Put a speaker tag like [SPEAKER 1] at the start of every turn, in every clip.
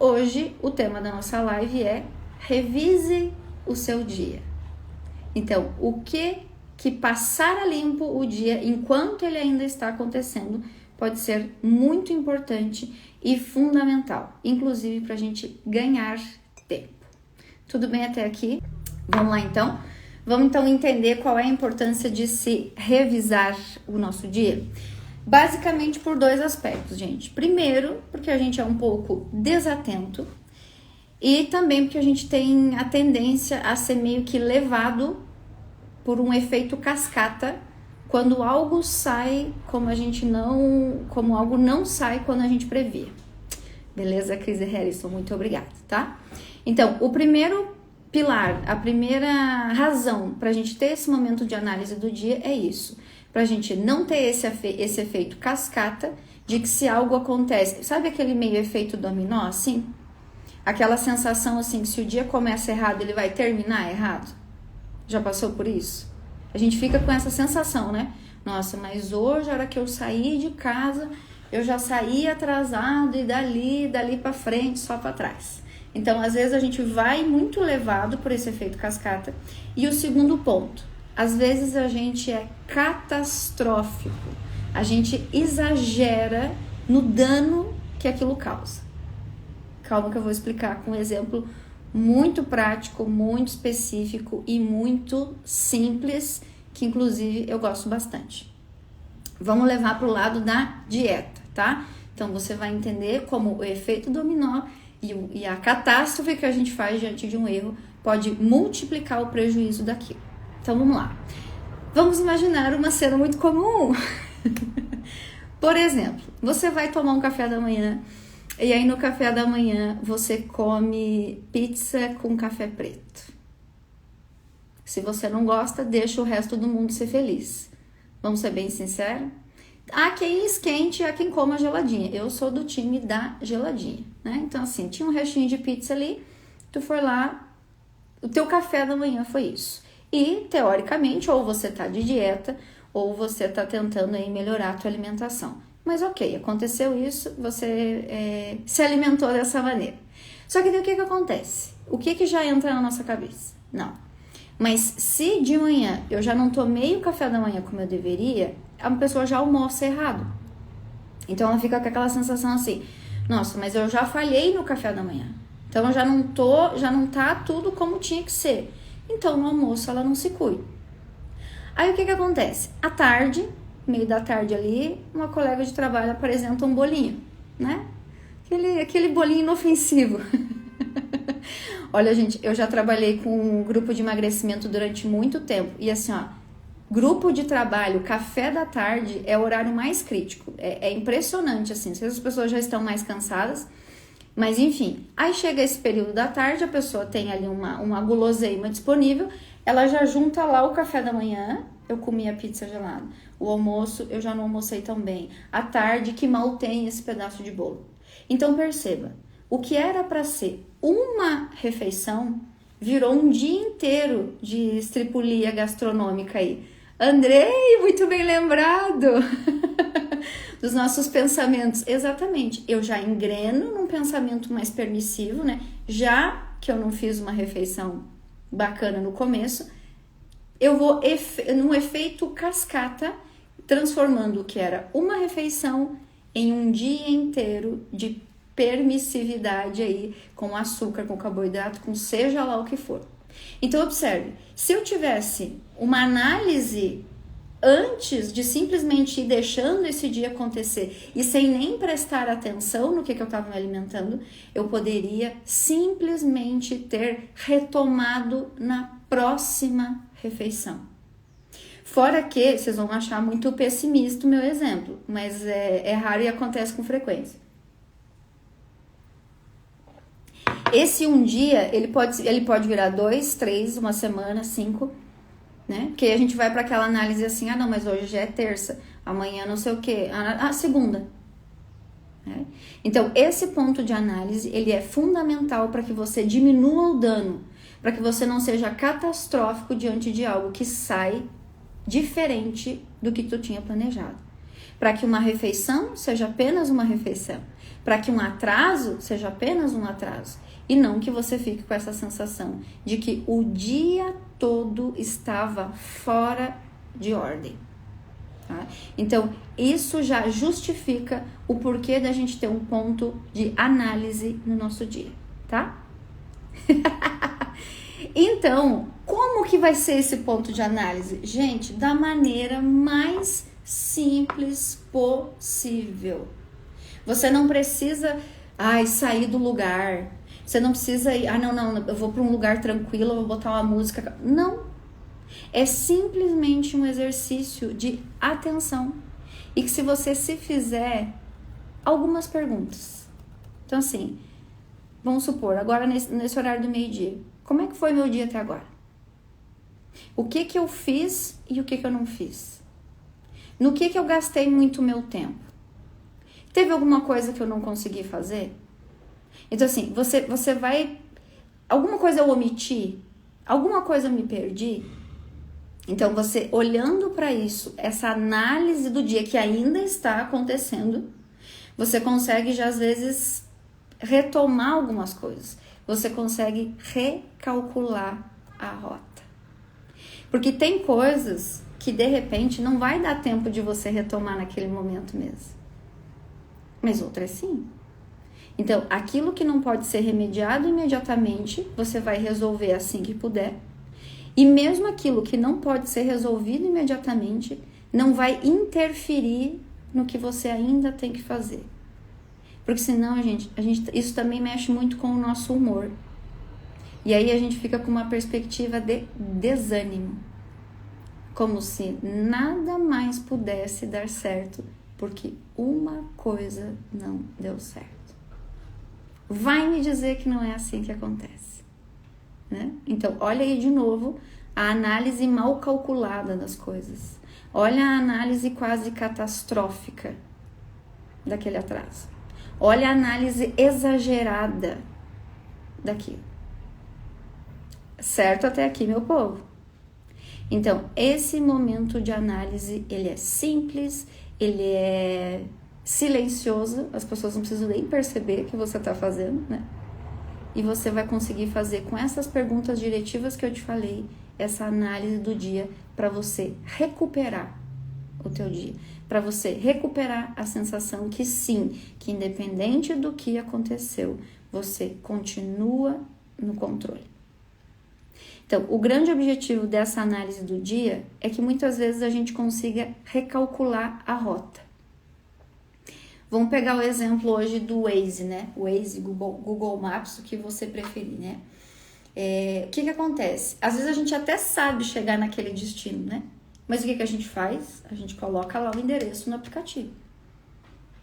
[SPEAKER 1] hoje o tema da nossa live é revise o seu dia. Então, o que passar a limpo o dia enquanto ele ainda está acontecendo pode ser muito importante e fundamental, inclusive para a gente ganhar tempo. Tudo bem até aqui? Vamos lá então? Vamos então entender qual é a importância de se revisar o nosso dia? Basicamente por dois aspectos, gente. Primeiro, porque a gente é um pouco desatento e também porque a gente tem a tendência a ser meio que levado por um efeito cascata quando algo sai como algo não sai quando a gente previa. Beleza, Cris e Harrison? Muito obrigada, tá? Então, o primeiro pilar, a primeira razão para a gente ter esse momento de análise do dia é isso. Para a gente não ter esse efeito cascata de que se algo acontece, sabe aquele meio efeito dominó, assim? Aquela sensação assim que se o dia começa errado, ele vai terminar errado? Já passou por isso? A gente fica com essa sensação, né? Nossa, mas hoje, a hora que eu saí de casa, eu já saí atrasado e dali para frente, só para trás. Então, às vezes a gente vai muito levado por esse efeito cascata. E o segundo ponto, às vezes a gente é catastrófico. A gente exagera no dano que aquilo causa. Calma que eu vou explicar com um exemplo muito prático, muito específico e muito simples, que inclusive eu gosto bastante. Vamos levar para o lado da dieta, tá? Então você vai entender como o efeito dominó e a catástrofe que a gente faz diante de um erro pode multiplicar o prejuízo daquilo. Então vamos lá. Vamos imaginar uma cena muito comum. Por exemplo, você vai tomar um café da manhã e aí no café da manhã você come pizza com café preto. Se você não gosta, deixa o resto do mundo ser feliz. Vamos ser bem sinceros? Há quem esquente e há quem coma geladinha. Eu sou do time da geladinha, né? Então assim, tinha um restinho de pizza ali, tu foi lá, o teu café da manhã foi isso. E, teoricamente, ou você tá de dieta, ou você tá tentando aí melhorar a tua alimentação. Mas ok, aconteceu isso, você se alimentou dessa maneira. Só que daí o que acontece? O que já entra na nossa cabeça? Não. Mas se de manhã eu já não tomei o café da manhã como eu deveria, a pessoa já almoça errado. Então ela fica com aquela sensação assim, nossa, mas eu já falhei no café da manhã. Então eu já não tá tudo como tinha que ser. Então no almoço ela não se cuida. Aí o que acontece? À tarde, meio da tarde ali, uma colega de trabalho apresenta um bolinho, né? Aquele bolinho inofensivo. Olha, gente, eu já trabalhei com um grupo de emagrecimento durante muito tempo. E assim, ó, grupo de trabalho, café da tarde é o horário mais crítico. É impressionante, assim, se as pessoas já estão mais cansadas. Mas enfim, aí chega esse período da tarde, a pessoa tem ali uma guloseima disponível, ela já junta lá o café da manhã, eu comi a pizza gelada. O almoço, eu já não almocei tão bem. À tarde, que mal tem esse pedaço de bolo. Então perceba, o que era para ser uma refeição, virou um dia inteiro de estripulia gastronômica aí. Andrei, muito bem lembrado dos nossos pensamentos. Exatamente, eu já engreno num pensamento mais permissivo, né? Já que eu não fiz uma refeição bacana no começo, eu vou num efeito cascata, transformando o que era uma refeição em um dia inteiro de permissividade aí, com açúcar, com carboidrato, com seja lá o que for. Então observe, se eu tivesse uma análise antes de simplesmente ir deixando esse dia acontecer e sem nem prestar atenção no que eu estava me alimentando, eu poderia simplesmente ter retomado na próxima refeição. Fora que, vocês vão achar muito pessimista o meu exemplo, mas é raro e acontece com frequência. Esse um dia, ele pode virar 2, 3, uma semana, 5, né? Porque a gente vai para aquela análise assim, não, mas hoje já é terça, amanhã não sei o quê, segunda. Né? Então, esse ponto de análise, ele é fundamental para que você diminua o dano, para que você não seja catastrófico diante de algo que sai diferente do que tu tinha planejado. Para que uma refeição seja apenas uma refeição. para que um atraso seja apenas um atraso e não que você fique com essa sensação de que o dia todo estava fora de ordem. Tá? Então, isso já justifica o porquê da gente ter um ponto de análise no nosso dia, tá? Então, como que vai ser esse ponto de análise? Gente, da maneira mais simples possível. Você não precisa sair do lugar. Você não precisa ir, não, eu vou para um lugar tranquilo, eu vou botar uma música. Não. É simplesmente um exercício de atenção. E que se você se fizer algumas perguntas. Então, assim, vamos supor, agora nesse horário do meio-dia, como é que foi meu dia até agora? O que que eu fiz e o que que eu não fiz? No que eu gastei muito meu tempo? Teve alguma coisa que eu não consegui fazer? Então, assim, você vai... Alguma coisa eu omiti? Alguma coisa eu me perdi? Então, você olhando para isso, essa análise do dia que ainda está acontecendo, você consegue já, às vezes, retomar algumas coisas. Você consegue recalcular a rota. Porque tem coisas que, de repente, não vai dar tempo de você retomar naquele momento mesmo. Mas outras sim. Então, aquilo que não pode ser remediado imediatamente, você vai resolver assim que puder. E mesmo aquilo que não pode ser resolvido imediatamente, não vai interferir no que você ainda tem que fazer. Porque senão, gente, isso também mexe muito com o nosso humor. E aí a gente fica com uma perspectiva de desânimo. Como se nada mais pudesse dar certo, porque uma coisa não deu certo. Vai me dizer que não é assim que acontece, né? Então, olha aí de novo a análise mal calculada das coisas. Olha a análise quase catastrófica daquele atraso. Olha a análise exagerada daquilo. Certo até aqui, meu povo? Então, esse momento de análise, ele é simples, ele é silencioso, as pessoas não precisam nem perceber que você está fazendo, né? E você vai conseguir fazer com essas perguntas diretivas que eu te falei, essa análise do dia para você recuperar o teu dia, para você recuperar a sensação que sim, que independente do que aconteceu, você continua no controle. Então, o grande objetivo dessa análise do dia é que muitas vezes a gente consiga recalcular a rota. Vamos pegar o exemplo hoje do Waze, né? Waze, Google Maps, o que você preferir, né? O que acontece? Às vezes a gente até sabe chegar naquele destino, né? Mas o que a gente faz? A gente coloca lá o endereço no aplicativo.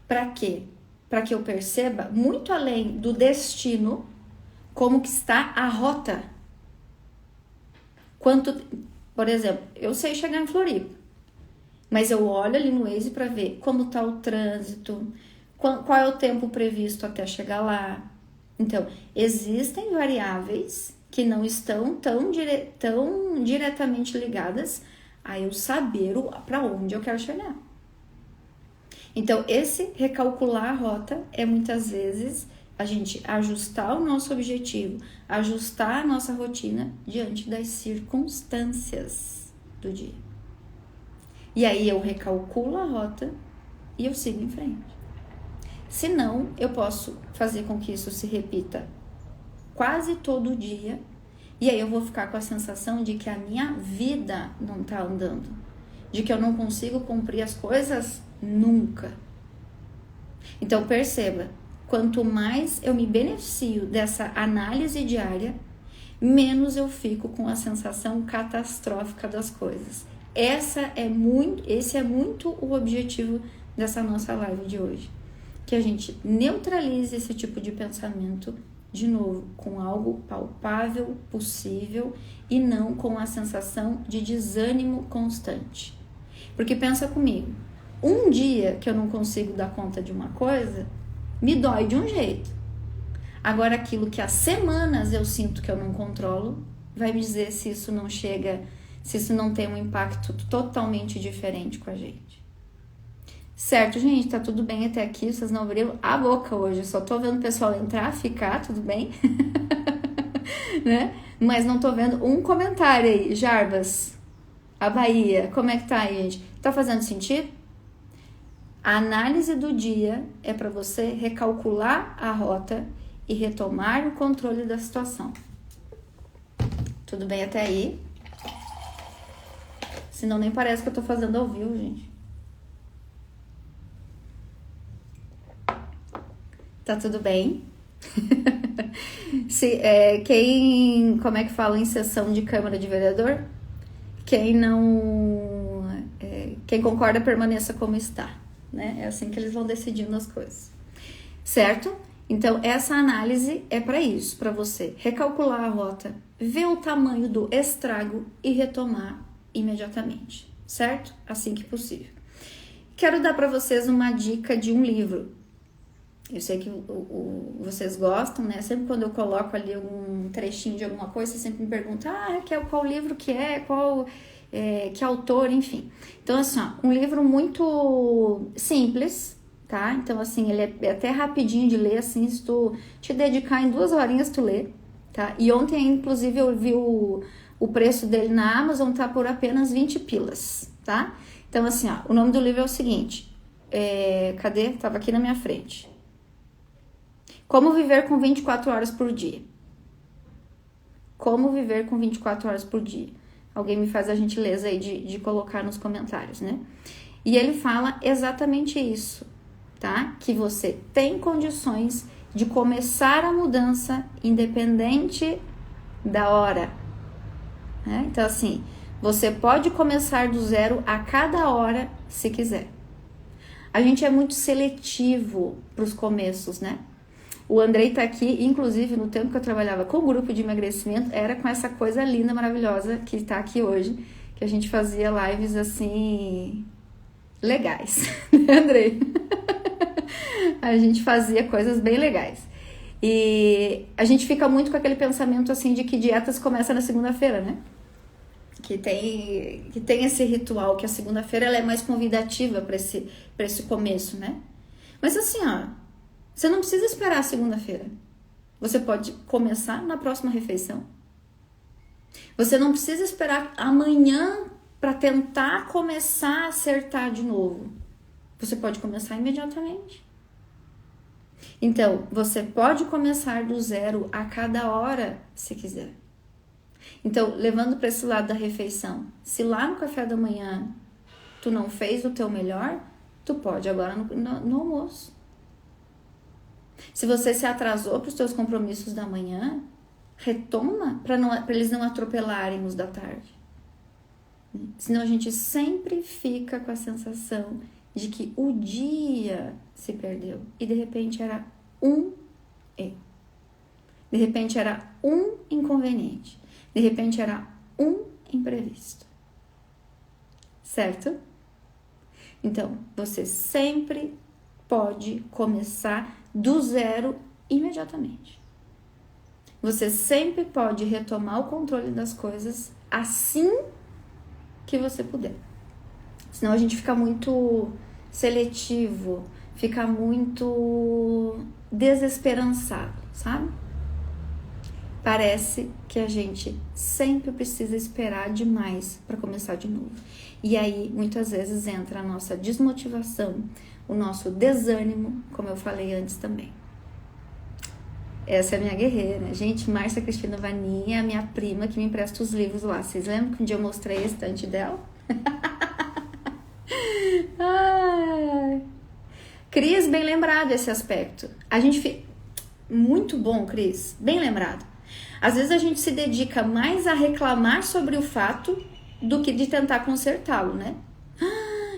[SPEAKER 1] Para quê? Para que eu perceba, muito além do destino, como que está a rota. Por exemplo, eu sei chegar em Floripa, mas eu olho ali no Waze para ver como está o trânsito, qual é o tempo previsto até chegar lá. Então, existem variáveis que não estão tão diretamente ligadas a eu saber para onde eu quero chegar. Então, esse recalcular a rota é muitas vezes a gente ajustar o nosso objetivo, ajustar a nossa rotina diante das circunstâncias do dia. E aí eu recalculo a rota e eu sigo em frente. Se não, eu posso fazer com que isso se repita quase todo dia, e aí eu vou ficar com a sensação de que a minha vida não tá andando, de que eu não consigo cumprir as coisas nunca. Então perceba, quanto mais eu me beneficio dessa análise diária, menos eu fico com a sensação catastrófica das coisas. Esse é muito o objetivo dessa nossa live de hoje. Que a gente neutralize esse tipo de pensamento, de novo, com algo palpável, possível, e não com a sensação de desânimo constante. Porque pensa comigo, um dia que eu não consigo dar conta de uma coisa, me dói de um jeito. Agora, aquilo que há semanas eu sinto que eu não controlo, vai me dizer se isso não chega, se isso não tem um impacto totalmente diferente com a gente. Certo, gente, tá tudo bem até aqui, vocês não abriram a boca hoje, eu só tô vendo o pessoal entrar, ficar, tudo bem? Né? Mas não tô vendo um comentário aí. Jarbas, a Bahia, como é que tá aí, gente? Tá fazendo sentido? A análise do dia é para você recalcular a rota e retomar o controle da situação. Tudo bem até aí? Senão nem parece que eu tô fazendo ao vivo, gente. Tá tudo bem? Como é que fala em sessão de Câmara de Vereador? Quem concorda permaneça como está, né? É assim que eles vão decidindo as coisas, certo? Então, essa análise é para isso, para você recalcular a rota, ver o tamanho do estrago e retomar imediatamente, certo? Assim que possível. Quero dar para vocês uma dica de um livro. Eu sei que vocês gostam, né? Sempre quando eu coloco ali um trechinho de alguma coisa, você sempre me pergunta, qual livro que é, que autor, enfim. Então, assim, um livro muito simples, tá? Então, assim, ele é até rapidinho de ler, assim, se tu te dedicar em 2 horinhas, tu lê, tá? E ontem, inclusive, eu vi o preço dele na Amazon, tá por apenas 20 pilas, tá? Então, assim, o nome do livro é o seguinte, cadê? Tava aqui na minha frente. Como viver com 24 horas por dia. Como viver com 24 horas por dia. Alguém me faz a gentileza aí de colocar nos comentários, né? E ele fala exatamente isso, tá? Que você tem condições de começar a mudança independente da hora. Né? Então, assim, você pode começar do zero a cada hora, se quiser. A gente é muito seletivo para os começos, né? O Andrei tá aqui, inclusive no tempo que eu trabalhava com o grupo de emagrecimento, era com essa coisa linda, maravilhosa que tá aqui hoje, que a gente fazia lives assim, legais, né, Andrei? A gente fazia coisas bem legais. E a gente fica muito com aquele pensamento assim de que dietas começam na segunda-feira, né? Que tem esse ritual, que a segunda-feira ela é mais convidativa para esse começo, né? Mas assim, você não precisa esperar a segunda-feira. Você pode começar na próxima refeição. Você não precisa esperar amanhã para tentar começar a acertar de novo. Você pode começar imediatamente. Então, você pode começar do zero a cada hora, se quiser. Então, levando para esse lado da refeição, se lá no café da manhã tu não fez o teu melhor, tu pode agora no almoço. Se você se atrasou para os teus compromissos da manhã, retoma para eles não atropelarem os da tarde. Senão a gente sempre fica com a sensação de que o dia se perdeu e de repente era um erro. De repente era um inconveniente. De repente era um imprevisto. Certo? Então, você sempre pode começar do zero imediatamente. Você sempre pode retomar o controle das coisas assim que você puder. Senão a gente fica muito seletivo, fica muito desesperançado, sabe? Parece que a gente sempre precisa esperar demais para começar de novo. E aí, muitas vezes, entra a nossa desmotivação, o nosso desânimo, como eu falei antes também. Essa é a minha guerreira. Gente, Márcia Cristina Vaninha é a minha prima que me empresta os livros lá. Vocês lembram que um dia eu mostrei a estante dela? Cris, bem lembrado esse aspecto. Muito bom, Cris. Bem lembrado. Às vezes a gente se dedica mais a reclamar sobre o fato do que de tentar consertá-lo, né?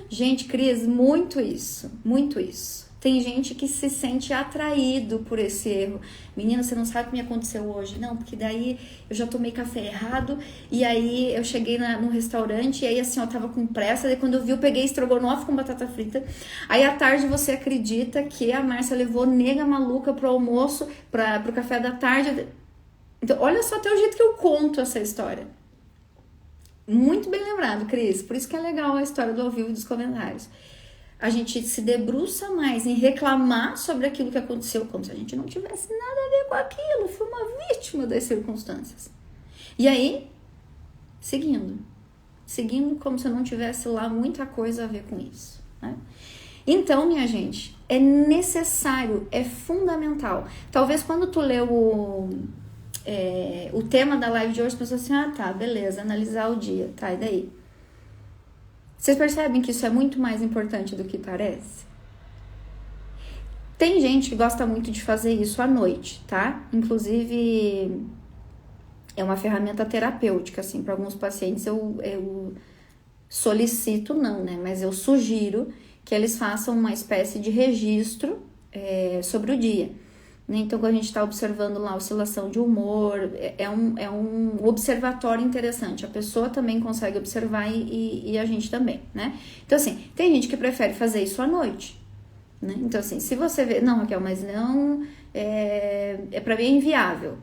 [SPEAKER 1] Gente, Cris, muito isso, muito isso. Tem gente que se sente atraído por esse erro. Menina, você não sabe o que me aconteceu hoje? Não, porque daí eu já tomei café errado, e aí eu cheguei no restaurante, e aí assim, eu tava com pressa, daí quando eu vi, eu peguei estrogonofe com batata frita. Aí à tarde você acredita que a Márcia levou nega maluca pro almoço, pro café da tarde. Então, olha só até o jeito que eu conto essa história. Muito bem lembrado, Cris. Por isso que é legal a história do ao vivo dos comentários. a gente se debruça mais em reclamar sobre aquilo que aconteceu, como se a gente não tivesse nada a ver com aquilo, foi uma vítima das circunstâncias. E aí, seguindo como se eu não tivesse lá muita coisa a ver com isso, né? Então, minha gente, é necessário, é fundamental. Talvez quando tu leu o tema da live de hoje, pensou assim, tá, beleza, analisar o dia, tá, e daí? Vocês percebem que isso é muito mais importante do que parece? Tem gente que gosta muito de fazer isso à noite, tá? Inclusive, é uma ferramenta terapêutica, assim, para alguns pacientes eu solicito, não, né? Mas eu sugiro que eles façam uma espécie de registro sobre o dia. Né? Então, quando a gente está observando lá a oscilação de humor, é um observatório interessante. A pessoa também consegue observar e a gente também, né? Então, assim, tem gente que prefere fazer isso à noite. Né? Então, assim, se você vê... Não, Raquel, mas não... para mim é inviável.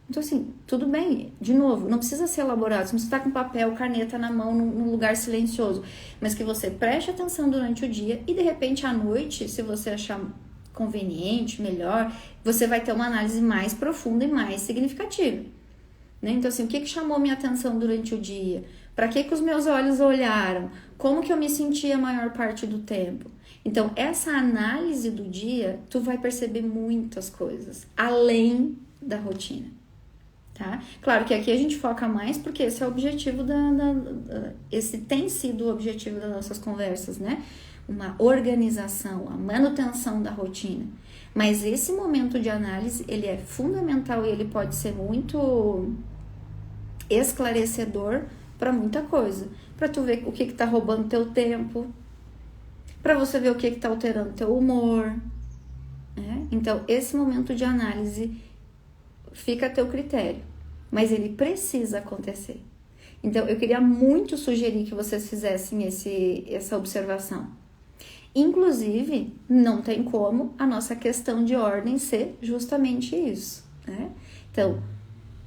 [SPEAKER 1] Então, assim, tudo bem, de novo, não precisa ser elaborado, você não precisa estar com papel, caneta na mão, num lugar silencioso, mas que você preste atenção durante o dia e, de repente, à noite, se você achar conveniente, melhor, você vai ter uma análise mais profunda e mais significativa. Né? Então, assim, o que chamou minha atenção durante o dia? Para que os meus olhos olharam? Como que eu me senti a maior parte do tempo? Então, essa análise do dia, tu vai perceber muitas coisas, além da rotina. Tá? Claro que aqui a gente foca mais porque esse é o objetivo esse tem sido o objetivo das nossas conversas, né? Uma organização, a manutenção da rotina. Mas esse momento de análise, ele é fundamental e ele pode ser muito esclarecedor para muita coisa. Para tu ver o que tá roubando teu tempo, para você ver o que tá alterando teu humor, né? Então, esse momento de análise fica a teu critério, mas ele precisa acontecer. Então, eu queria muito sugerir que vocês fizessem essa observação. Inclusive, não tem como a nossa questão de ordem ser justamente isso, né? Então,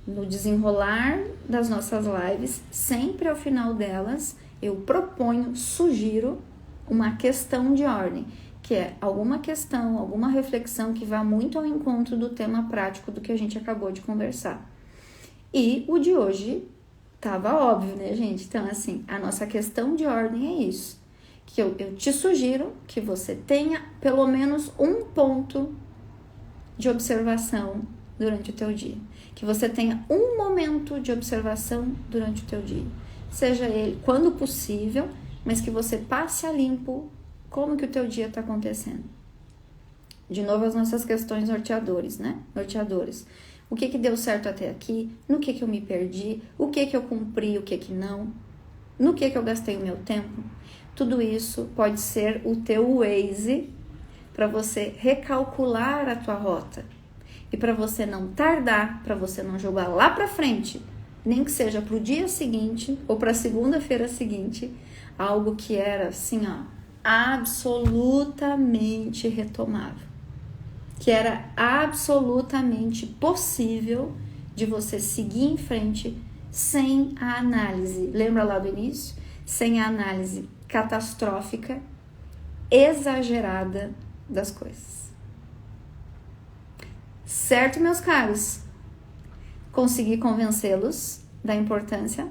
[SPEAKER 1] no desenrolar das nossas lives, sempre ao final delas, eu proponho, sugiro uma questão de ordem, que é alguma questão, alguma reflexão que vá muito ao encontro do tema prático do que a gente acabou de conversar. E o de hoje tava óbvio, né, gente? Então, assim, a nossa questão de ordem é isso. Que eu te sugiro que você tenha pelo menos um ponto de observação durante o teu dia. Que você tenha um momento de observação durante o teu dia. Seja ele quando possível, mas que você passe a limpo como que o teu dia está acontecendo. De novo, as nossas questões norteadores, né? Norteadores. O que deu certo até aqui? No que eu me perdi? O que eu cumpri? O que não? No que eu gastei o meu tempo? Tudo isso pode ser o teu Waze para você recalcular a tua rota. E para você não tardar, para você não jogar lá para frente, nem que seja para o dia seguinte ou para a segunda-feira seguinte, algo que era assim, ó, absolutamente retomável, que era absolutamente possível de você seguir em frente sem a análise, lembra lá do início? Sem a análise catastrófica, exagerada das coisas. Certo, meus caros? Consegui convencê-los da importância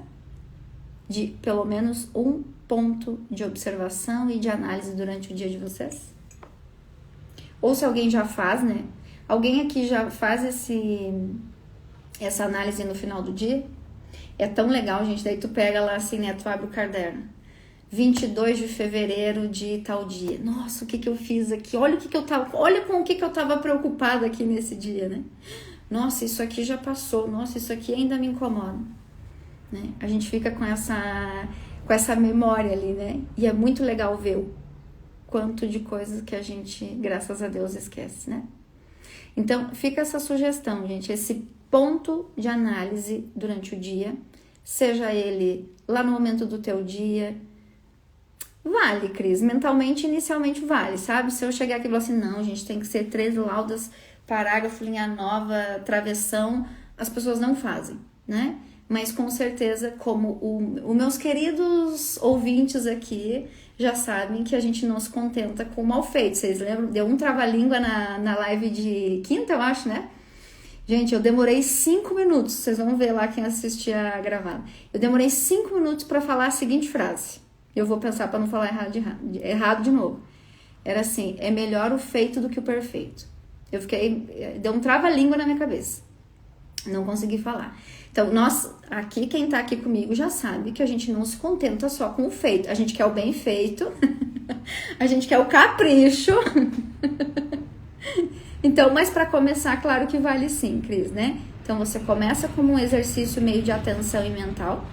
[SPEAKER 1] de pelo menos um ponto de observação e de análise durante o dia de vocês? Ou se alguém já faz, né? Alguém aqui já faz essa análise no final do dia? É tão legal, gente. Daí tu pega lá assim, né? Tu abre o caderno. 22 de fevereiro de tal dia. Nossa, o que eu fiz aqui? Olha com o que eu tava preocupada aqui nesse dia, né? Nossa, isso aqui já passou. Nossa, isso aqui ainda me incomoda. Né? A gente fica com essa memória ali, né? E é muito legal ver o quanto de coisas que a gente, graças a Deus, esquece, né? Então, fica essa sugestão, gente. Esse ponto de análise durante o dia, seja ele lá no momento do teu dia, vale, Cris, mentalmente, inicialmente vale, sabe? Se eu chegar aqui e falar assim, não, gente, tem que ser 3 laudas, parágrafo, linha nova, travessão, as pessoas não fazem, né? mas com certeza, como os meus queridos ouvintes aqui já sabem que a gente não se contenta com o mal feito. Vocês lembram? Deu um trava-língua na live de quinta, eu acho, né? Gente, eu demorei 5 minutos, vocês vão ver lá quem assistir a gravada. Eu demorei 5 minutos para falar a seguinte frase. Eu vou pensar para não falar errado de novo. Era assim, é melhor o feito do que o perfeito. Deu um trava-língua na minha cabeça. Não consegui falar. Então, aqui, quem tá aqui comigo já sabe que a gente não se contenta só com o feito. A gente quer o bem feito, a gente quer o capricho. Então, mas para começar, claro que vale sim, Cris, né? Então, você começa como um exercício meio de atenção e mental.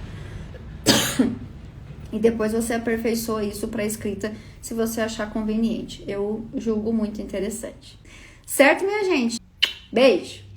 [SPEAKER 1] E depois você aperfeiçoa isso para escrita, se você achar conveniente. Eu julgo muito interessante. Certo, minha gente? Beijo!